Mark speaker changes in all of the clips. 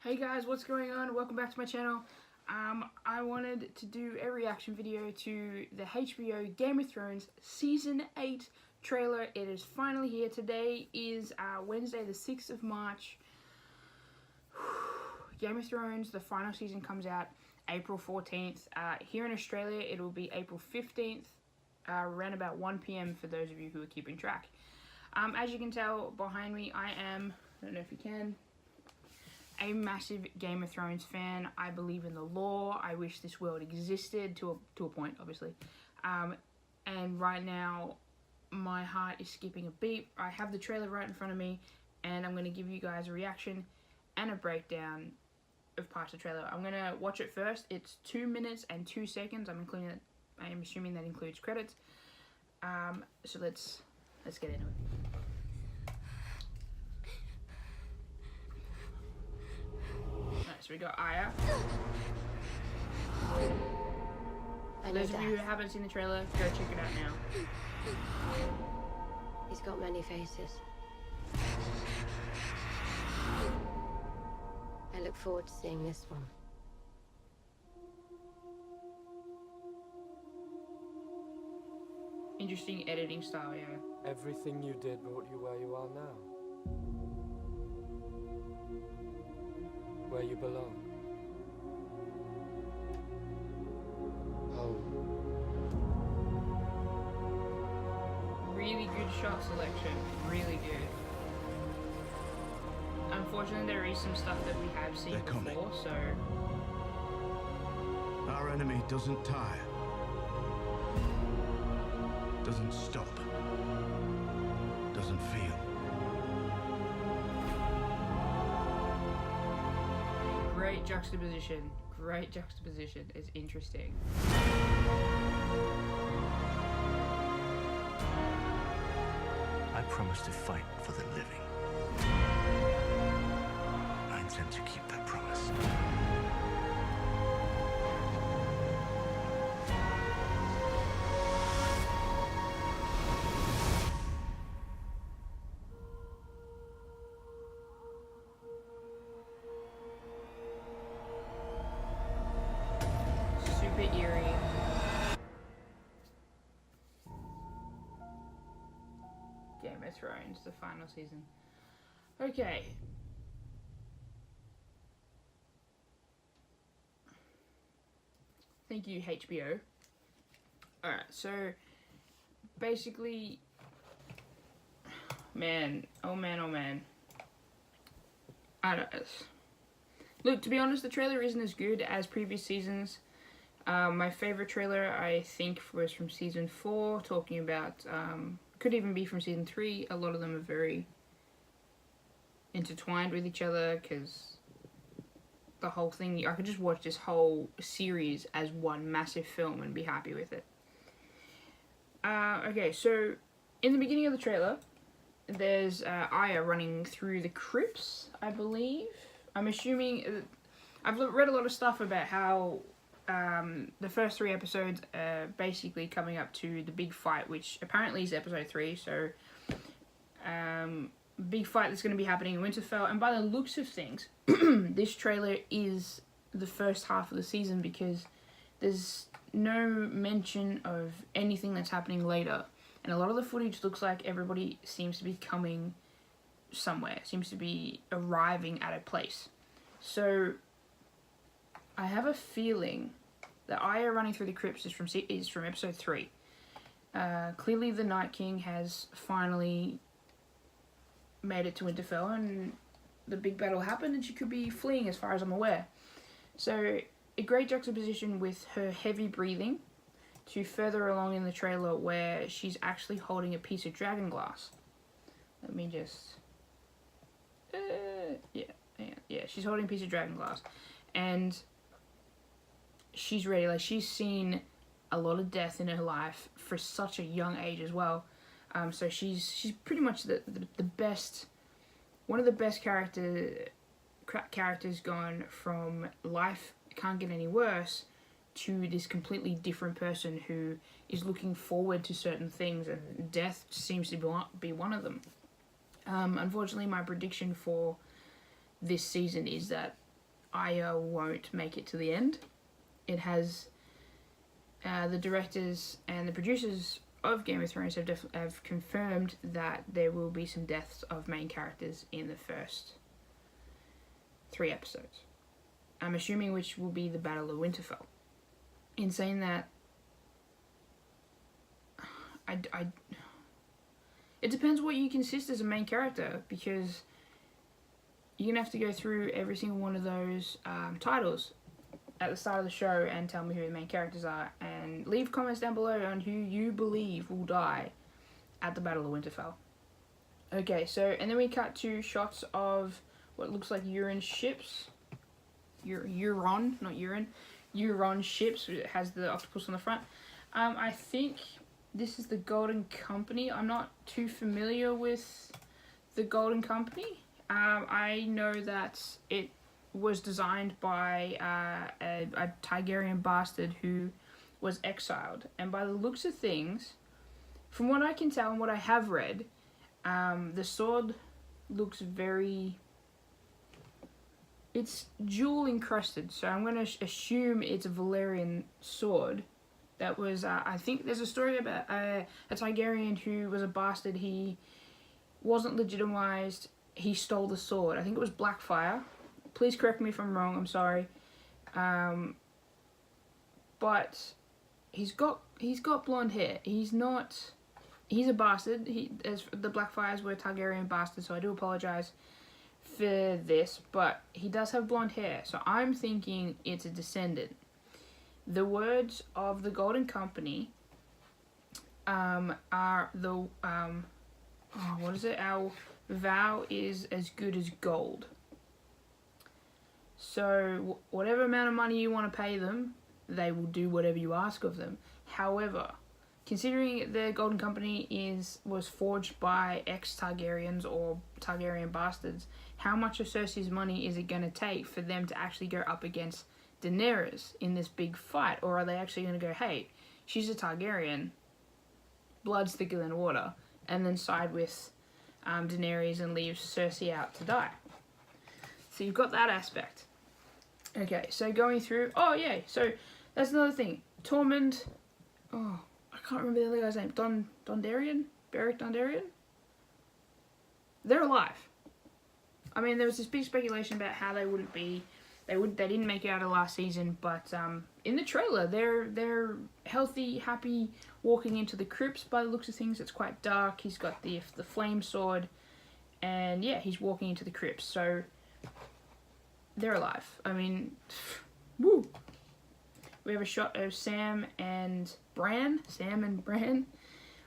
Speaker 1: Hey guys, what's going on? Welcome back to my channel. I wanted to do a reaction video to the HBO Game of Thrones Season 8 trailer. It is finally here. Today is Wednesday the 6th of March. Game of Thrones, the final season comes out April 14th. Here in Australia, it will be April 15th, around about 1 p.m. for those of you who are keeping track. As you can tell behind me, I don't know if you can, a massive Game of Thrones fan. I believe in the lore. I wish this world existed to a point, obviously. And right now, my heart is skipping a beat. I have the trailer right in front of me, and I'm going to give you guys a reaction and a breakdown of parts of the trailer. I'm going to watch it first. It's 2 minutes and 2 seconds. I am assuming that includes credits. So let's get into it. So we got Aya. For those of you who haven't seen the trailer, go check it out now.
Speaker 2: He's got many faces. I look forward to seeing this one.
Speaker 1: Interesting editing style, yeah.
Speaker 3: Everything you did brought you where you are now. Where you belong. Home.
Speaker 1: Really good shot selection. Really good. Unfortunately, there is some stuff that we have seen before, so...
Speaker 4: Our enemy doesn't tire. Doesn't stop. Doesn't feel.
Speaker 1: Great juxtaposition. Great juxtaposition. It's interesting.
Speaker 4: I promise to fight for the living. I intend to keep that promise.
Speaker 1: Super eerie. Game of Thrones, the final season. Okay. Thank you, HBO. Alright, so basically, man, oh man. I don't know. Look, to be honest, the trailer isn't as good as previous seasons. My favorite trailer, I think, was from season 4, talking about, could even be from season 3. A lot of them are very intertwined with each other, because the whole thing, I could just watch this whole series as one massive film and be happy with it. Okay, so in the beginning of the trailer, there's Aya running through the crypts, I believe. I'm assuming, I've read a lot of stuff about how the first 3 episodes are basically coming up to the big fight, which apparently is episode 3, so big fight that's going to be happening in Winterfell. And by the looks of things, this trailer is the first half of the season, because there's no mention of anything that's happening later. And a lot of the footage looks like everybody seems to be coming somewhere, seems to be arriving at a place. So I have a feeling that Aya running through the crypts is from episode 3. Clearly the Night King has finally made it to Winterfell, and the big battle happened, and she could be fleeing as far as I'm aware. So a great juxtaposition with her heavy breathing to further along in the trailer where she's actually holding a piece of dragon glass. Let me just... yeah, she's holding a piece of dragon glass. And she's ready. Like, she's seen a lot of death in her life for such a young age as well. So she's pretty much the best, one of the best characters gone from life can't get any worse to this completely different person who is looking forward to certain things, and death seems to be one of them. Unfortunately, my prediction for this season is that Arya won't make it to the end. It has the directors and the producers of Game of Thrones have confirmed that there will be some deaths of main characters in the first 3 episodes. I'm assuming which will be the Battle of Winterfell. In saying that, it depends what you consist as a main character, because you're going to have to go through every single one of those titles at the start of the show and tell me who the main characters are, and leave comments down below on who you believe will die at the Battle of Winterfell. Okay, so, and then we cut to shots of what looks like Euron ships. Euron, not urine. Euron ships. It has the octopus on the front. I think this is the Golden Company. I'm not too familiar with the Golden Company. I know that it was designed by a Targaryen bastard who was exiled. And by the looks of things, from what I can tell and what I have read, the sword looks very... It's jewel encrusted, so I'm going to assume it's a Valyrian sword. That was, I think there's a story about a Targaryen who was a bastard. He wasn't legitimized. He stole the sword. I think it was Blackfire. Please correct me if I'm wrong. I'm sorry. But he's got blonde hair. He's a bastard. As the Blackfires were Targaryen bastards, so I do apologize for this. But he does have blonde hair, so I'm thinking it's a descendant. The words of the Golden Company are the what is it? Our vow is as good as gold. So whatever amount of money you want to pay them, they will do whatever you ask of them. However, considering the Golden Company was forged by ex-Targaryens or Targaryen bastards, how much of Cersei's money is it going to take for them to actually go up against Daenerys in this big fight? Or are they actually going to go, hey, she's a Targaryen, blood's thicker than water, and then side with Daenerys and leave Cersei out to die? So you've got that aspect. Okay, so going through... Oh, yeah, so that's another thing. Tormund... Oh, I can't remember the other guy's name. Dondarrion? Beric Dondarrion? They're alive. I mean, there was this big speculation about how they wouldn't be... They didn't make it out of last season, but in the trailer, they're healthy, happy, walking into the crypts. By the looks of things, it's quite dark. He's got the flame sword, and yeah, he's walking into the crypts. So they're alive. I mean, woo. We have a shot of Sam and Bran.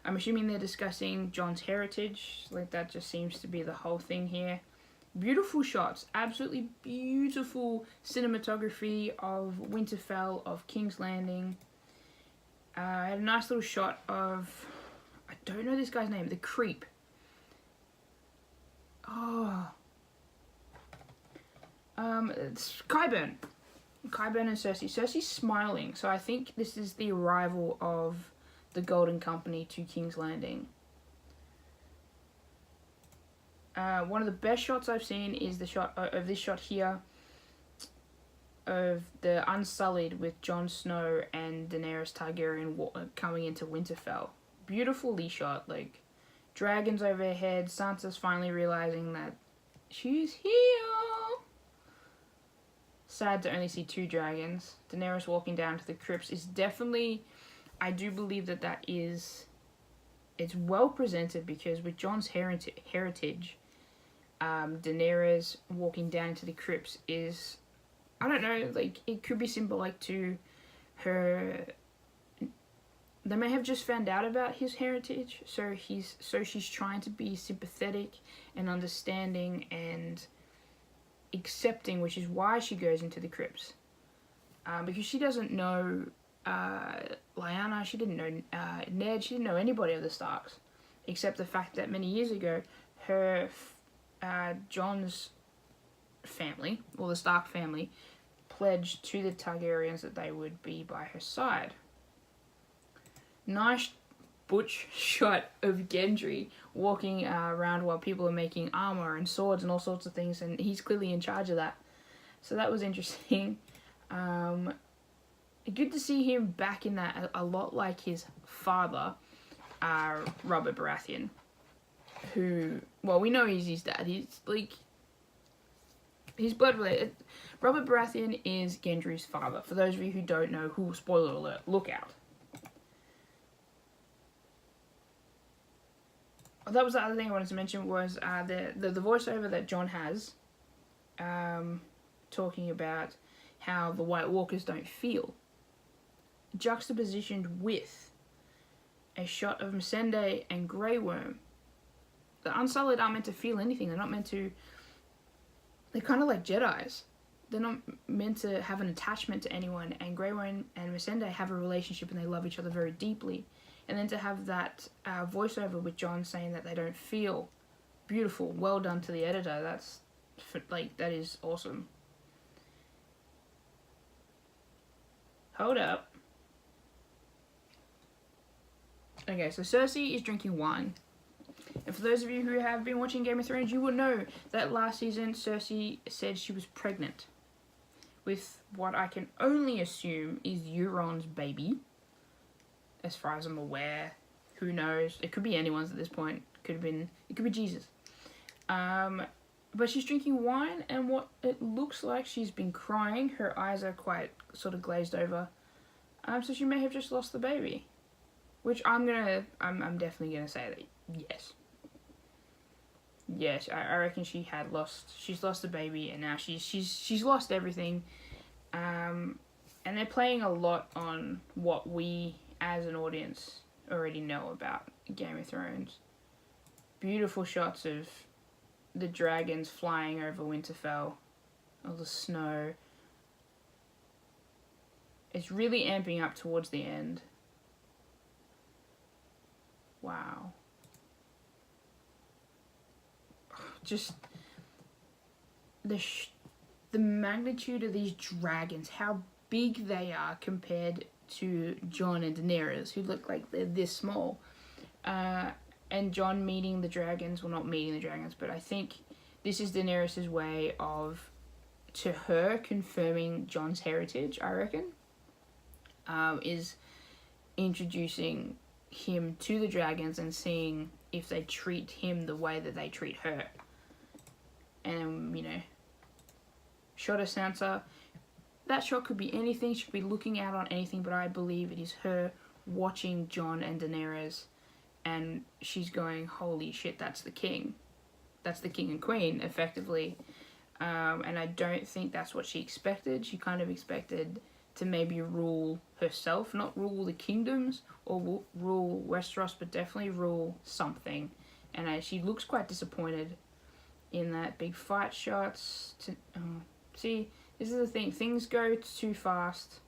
Speaker 1: I'm assuming they're discussing Jon's heritage. Like, that just seems to be the whole thing here. Beautiful shots, absolutely beautiful cinematography of Winterfell, of King's Landing. I had a nice little shot of, I don't know this guy's name, the Creep. Oh. It's Qyburn and Cersei. Cersei's smiling, so I think this is the arrival of the Golden Company to King's Landing. One of the best shots I've seen is the shot of this shot here of the Unsullied with Jon Snow and Daenerys Targaryen coming into Winterfell. Beautifully shot, like dragons overhead. Sansa's finally realizing that she's here. Sad to only see 2 dragons. Daenerys walking down to the crypts is definitely, I do believe that is, it's well presented, because with Jon's heritage, Daenerys walking down into the crypts is, I don't know, like, it could be symbolic to her. They may have just found out about his heritage, so she's trying to be sympathetic and understanding and accepting, which is why she goes into the crypts. Because she doesn't know Lyanna, she didn't know Ned, she didn't know anybody of the Starks, except the fact that many years ago, her Jon's family, or the Stark family, pledged to the Targaryens that they would be by her side. Nice butch shot of Gendry walking around while people are making armor and swords and all sorts of things, and he's clearly in charge of that. So that was interesting. Good to see him back in that, a lot like his father, Robert Baratheon, who, well, we know he's his dad. He's like, he's blood related. Robert Baratheon is Gendry's father. For those of you who don't know, spoiler alert, look out. That was the other thing I wanted to mention was the voiceover that Jon has, talking about how the White Walkers don't feel, juxtapositioned with a shot of Missandei and Grey Worm. The Unsullied aren't meant to feel anything. They're not meant to. They're kind of like Jedis. They're not meant to have an attachment to anyone. And Grey Worm and Missandei have a relationship and they love each other very deeply. And then to have that voiceover with Jon saying that they don't feel, beautiful. Well done to the editor. That is awesome. Hold up. Okay, so Cersei is drinking wine. And for those of you who have been watching Game of Thrones, you will know that last season Cersei said she was pregnant with what I can only assume is Euron's baby. As far as I'm aware, who knows? It could be anyone's at this point. It could be Jesus. But she's drinking wine, and what it looks like she's been crying. Her eyes are quite sort of glazed over. So she may have just lost the baby. Which I'm definitely gonna say that yes. Yes, I reckon she's lost the baby, and now she's lost everything. And they're playing a lot on what we as an audience already know about Game of Thrones. Beautiful shots of the dragons flying over Winterfell, all the snow. It's really amping up towards the end. Wow. Just the magnitude of these dragons, how big they are compared to Jon and Daenerys, who look like they're this small. And Jon meeting the dragons, well, not meeting the dragons, but I think this is Daenerys' way of, to her, confirming Jon's heritage, I reckon, is introducing him to the dragons and seeing if they treat him the way that they treat her. And, shot of Sansa. That shot could be anything. She could be looking out on anything, but I believe it is her watching Jon and Daenerys, and she's going, holy shit, that's the king. That's the king and queen, effectively. And I don't think that's what she expected. She kind of expected to maybe rule herself, not rule the kingdoms or rule Westeros, but definitely rule something. And she looks quite disappointed in that. Big fight shots. See, this is the thing. Things go too fast.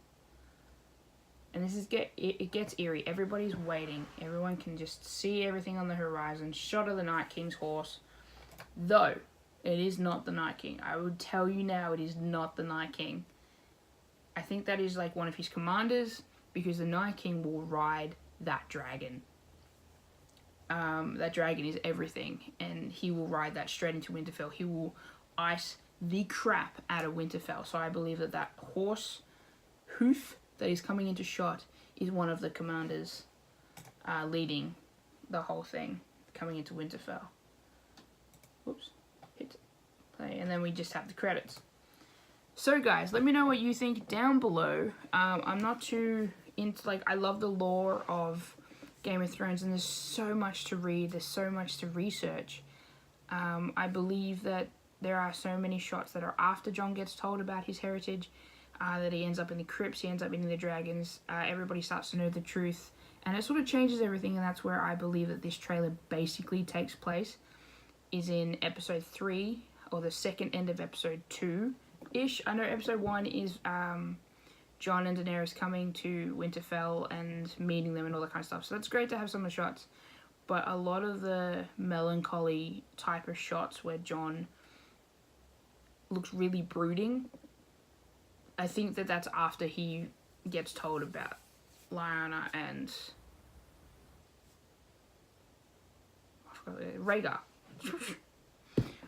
Speaker 1: And it gets eerie. Everybody's waiting. Everyone can just see everything on the horizon. Shot of the Night King's horse. Though, it is not the Night King. I would tell you now, it is not the Night King. I think that is like one of his commanders, because the Night King will ride that dragon. That dragon is everything, and he will ride that straight into Winterfell. He will ice the crap out of Winterfell. So I believe that horse hoof that is coming into shot is one of the commanders leading the whole thing coming into Winterfell. Whoops. Hit play. And then we just have the credits. So guys, let me know what you think down below. I'm not too into, I love the lore of Game of Thrones, and there's so much to read, there's so much to research. I believe that there are so many shots that are after Jon gets told about his heritage, that he ends up in the crypts, he ends up eating the dragons, everybody starts to know the truth, and it sort of changes everything, and that's where I believe that this trailer basically takes place, is in episode 3, or the second end of episode 2-ish. I know episode 1 is Jon and Daenerys coming to Winterfell and meeting them and all that kind of stuff, so that's great to have some of the shots, but a lot of the melancholy type of shots where Jon looks really brooding, I think that that's after he gets told about Lyanna and Rhaegar.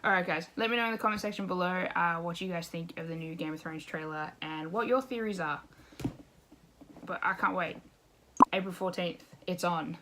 Speaker 1: Alright guys, let me know in the comment section below what you guys think of the new Game of Thrones trailer and what your theories are. But I can't wait. April 14th, it's on.